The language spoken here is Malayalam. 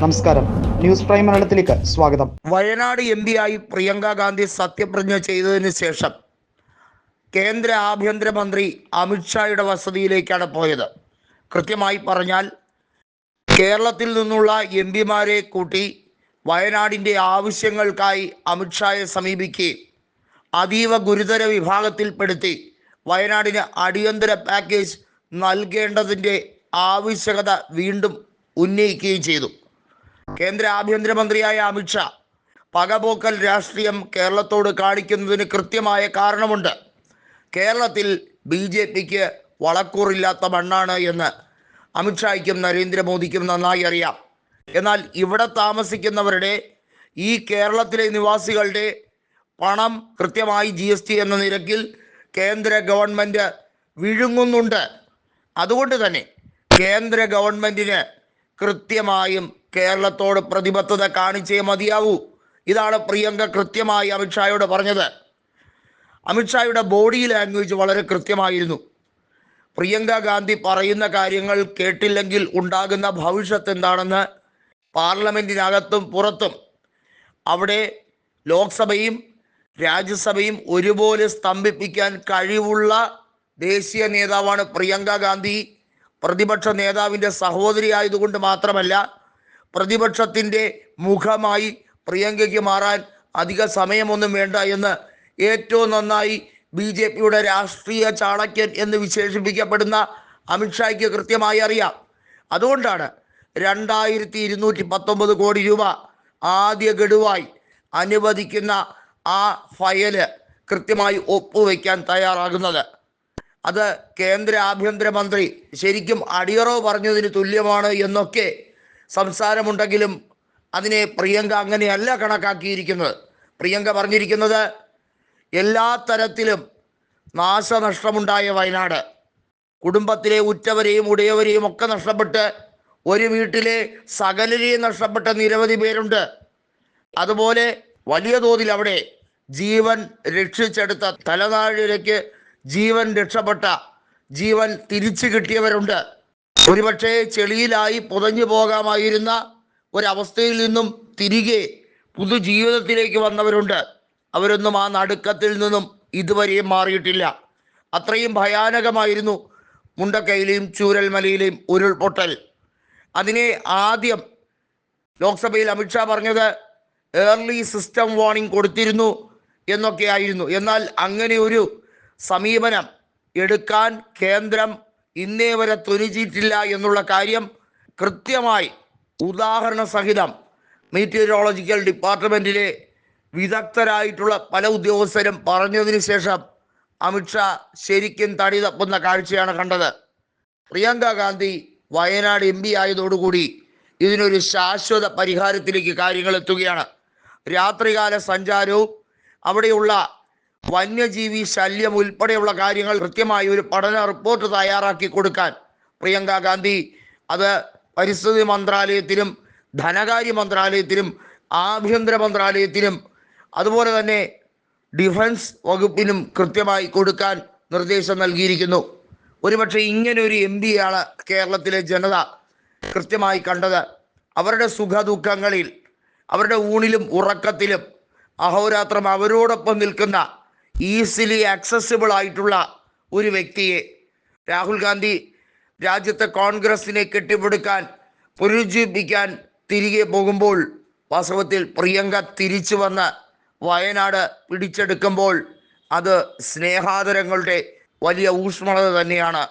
നമസ്കാരം, ന്യൂസ് പ്രൈം മലയാളത്തിലേക്ക് സ്വാഗതം. വയനാട് MP ആയി പ്രിയങ്ക ഗാന്ധി സത്യപ്രതിജ്ഞ ചെയ്തതിന് ശേഷം കേന്ദ്ര ആഭ്യന്തരമന്ത്രി അമിത്ഷായുടെ വസതിയിലേക്കാണ് പോയത്. കൃത്യമായി പറഞ്ഞാൽ കേരളത്തിൽ നിന്നുള്ള MP-മാരെ കൂട്ടി വയനാടിൻ്റെ ആവശ്യങ്ങൾക്കായി അമിത്ഷായെ സമീപിക്കുകയും അതീവ ഗുരുതര വിഭാഗത്തിൽപ്പെടുത്തി വയനാടിന് അടിയന്തര പാക്കേജ് നൽകേണ്ടതിൻ്റെ ആവശ്യകത വീണ്ടും ഉന്നയിക്കുകയും ചെയ്തു. കേന്ദ്ര ആഭ്യന്തരമന്ത്രിയായ അമിത്ഷാ പകപോക്കൽ രാഷ്ട്രീയം കേരളത്തോട് കാണിക്കുന്നതിന് കൃത്യമായ കാരണമുണ്ട്. കേരളത്തിൽ BJPക്ക് വളക്കൂറില്ലാത്ത മണ്ണാണ് എന്ന് അമിത്ഷായ്ക്കും നരേന്ദ്രമോദിക്കും നന്നായി അറിയാം. എന്നാൽ ഇവിടെ താമസിക്കുന്നവരുടെ, ഈ കേരളത്തിലെ നിവാസികളുടെ പണം കൃത്യമായി GST എന്ന നിരക്കിൽ കേന്ദ്ര ഗവൺമെൻറ് വിഴുങ്ങുന്നുണ്ട്. അതുകൊണ്ട് തന്നെ കേന്ദ്ര ഗവൺമെൻറ്റിന് കൃത്യമായും കേരളത്തോട് പ്രതിബദ്ധത കാണിച്ചേ മതിയാവൂ. ഇതാണ് പ്രിയങ്ക കൃത്യമായി അമിത്ഷായോട് പറഞ്ഞത്. അമിത്ഷായുടെ ബോഡി ലാംഗ്വേജ് വളരെ കൃത്യമായിരുന്നു. പ്രിയങ്ക ഗാന്ധി പറയുന്ന കാര്യങ്ങൾ കേട്ടില്ലെങ്കിൽ ഉണ്ടാകുന്ന ഭവിഷ്യത്ത് എന്താണെന്ന് പാർലമെൻറ്റിനകത്തും പുറത്തും, അവിടെ ലോക്സഭയും രാജ്യസഭയും ഒരുപോലെ സ്തംഭിപ്പിക്കാൻ കഴിവുള്ള ദേശീയ നേതാവാണ് പ്രിയങ്ക ഗാന്ധി. പ്രതിപക്ഷ നേതാവിൻ്റെ സഹോദരി ആയതുകൊണ്ട് മാത്രമല്ല, പ്രതിപക്ഷത്തിൻ്റെ മുഖമായി പ്രിയങ്കയ്ക്ക് മാറാൻ അധിക സമയമൊന്നും വേണ്ട എന്ന് ഏറ്റവും നന്നായി BJPയുടെ രാഷ്ട്രീയ ചാണക്യൻ എന്ന് വിശേഷിപ്പിക്കപ്പെടുന്ന അമിത്ഷായ്ക്ക് കൃത്യമായി അറിയാം. അതുകൊണ്ടാണ് 2219 കോടി രൂപ ആദ്യ ഗഡുവായി അനുവദിക്കുന്ന ആ ഫയല് കൃത്യമായി ഒപ്പുവെക്കാൻ തയ്യാറാകുന്നത്. അത് കേന്ദ്ര ആഭ്യന്തരമന്ത്രി ശരിക്കും അടിയറവ് പറഞ്ഞതിന് തുല്യമാണ് എന്നൊക്കെ സംസാരമുണ്ടെങ്കിലും അതിനെ പ്രിയങ്ക അങ്ങനെയല്ല കണക്കാക്കിയിരിക്കുന്നത്. പ്രിയങ്ക പറഞ്ഞിരിക്കുന്നത് എല്ലാ തരത്തിലും നാശനഷ്ടമുണ്ടായ വയനാട്, കുടുംബത്തിലെ ഉറ്റവരെയും ഉടയവരെയും ഒക്കെ നഷ്ടപ്പെട്ട്, ഒരു വീട്ടിലെ സകലരെയും നഷ്ടപ്പെട്ട നിരവധി പേരുണ്ട്. അതുപോലെ വലിയ തോതിൽ അവിടെ ജീവൻ രക്ഷിച്ചെടുത്ത, തലനാഴിലേക്ക് ജീവൻ രക്ഷപ്പെട്ട, ജീവൻ തിരിച്ചു കിട്ടിയവരുണ്ട്. ഒരുപക്ഷെ ചെളിയിലായി പുതഞ്ഞു പോകാമായിരുന്ന ഒരവസ്ഥയിൽ നിന്നും തിരികെ പുതുജീവിതത്തിലേക്ക് വന്നവരുണ്ട്. അവരൊന്നും ആ നടുക്കത്തിൽ നിന്നും ഇതുവരെയും മാറിയിട്ടില്ല. അത്രയും ഭയാനകമായിരുന്നു മുണ്ടക്കൈയിലെയും ചൂരൽമലയിലെയും ഉരുൾപൊട്ടൽ. അതിനെ ആദ്യം ലോക്സഭയിൽ അമിത്ഷാ പറഞ്ഞത് ഏർലി സിസ്റ്റം വാർണിംഗ് കൊടുത്തിരുന്നു എന്നൊക്കെയായിരുന്നു. എന്നാൽ അങ്ങനെ ഒരു സമീപനം എടുക്കാൻ കേന്ദ്രം ഇന്നേ വരെ തുനിഞ്ഞിട്ടില്ല എന്നുള്ള കാര്യം കൃത്യമായി ഉദാഹരണ സഹിതം മീറ്റീരിയോളജിക്കൽ ഡിപ്പാർട്ട്മെൻറ്റിലെ വിദഗ്ധരായിട്ടുള്ള പല ഉദ്യോഗസ്ഥരും പറഞ്ഞതിന് ശേഷം അമിത്ഷാ ശരിക്കും തടി തപ്പുന്ന കാഴ്ചയാണ് കണ്ടത്. പ്രിയങ്ക ഗാന്ധി വയനാട് MP ആയതോടുകൂടി ഇതിനൊരു ശാശ്വത പരിഹാരത്തിലേക്ക് കാര്യങ്ങൾ എത്തുകയാണ്. രാത്രികാല സഞ്ചാരവും അവിടെയുള്ള വന്യജീവി ശല്യം ഉൾപ്പെടെയുള്ള കാര്യങ്ങൾ കൃത്യമായി ഒരു പഠന റിപ്പോർട്ട് തയ്യാറാക്കി കൊടുക്കാൻ പ്രിയങ്ക ഗാന്ധി അത് പരിസ്ഥിതി മന്ത്രാലയത്തിനും ധനകാര്യ മന്ത്രാലയത്തിനും ആഭ്യന്തര മന്ത്രാലയത്തിനും അതുപോലെ തന്നെ ഡിഫൻസ് വകുപ്പിനും കൃത്യമായി കൊടുക്കാൻ നിർദ്ദേശം നൽകിയിരിക്കുന്നു. ഒരുപക്ഷെ ഇങ്ങനെ ഒരു MP-യാണ് കേരളത്തിലെ ജനത കൃത്യമായി കണ്ടത്. അവരുടെ സുഖദുഃഖങ്ങളിൽ, അവരുടെ ഊണിലും ഉറക്കത്തിലും അഹോരാത്രം അവരോടൊപ്പം നിൽക്കുന്ന, ഈസിലി ആക്സസിബിൾ ആയിട്ടുള്ള ഒരു വ്യക്തിയെ രാഹുൽ ഗാന്ധി രാജ്യത്തെ കോൺഗ്രസിനെ കെട്ടിപ്പടുക്കാൻ, പുനരുജ്ജീവിപ്പിക്കാൻ തിരികെ പോകുമ്പോൾ വാസ്തവത്തിൽ പ്രിയങ്ക തിരിച്ചു വന്ന് വയനാട് പിടിച്ചെടുക്കുമ്പോൾ അത് സ്നേഹാദരങ്ങളുടെ വലിയ ഊഷ്മളത തന്നെയാണ്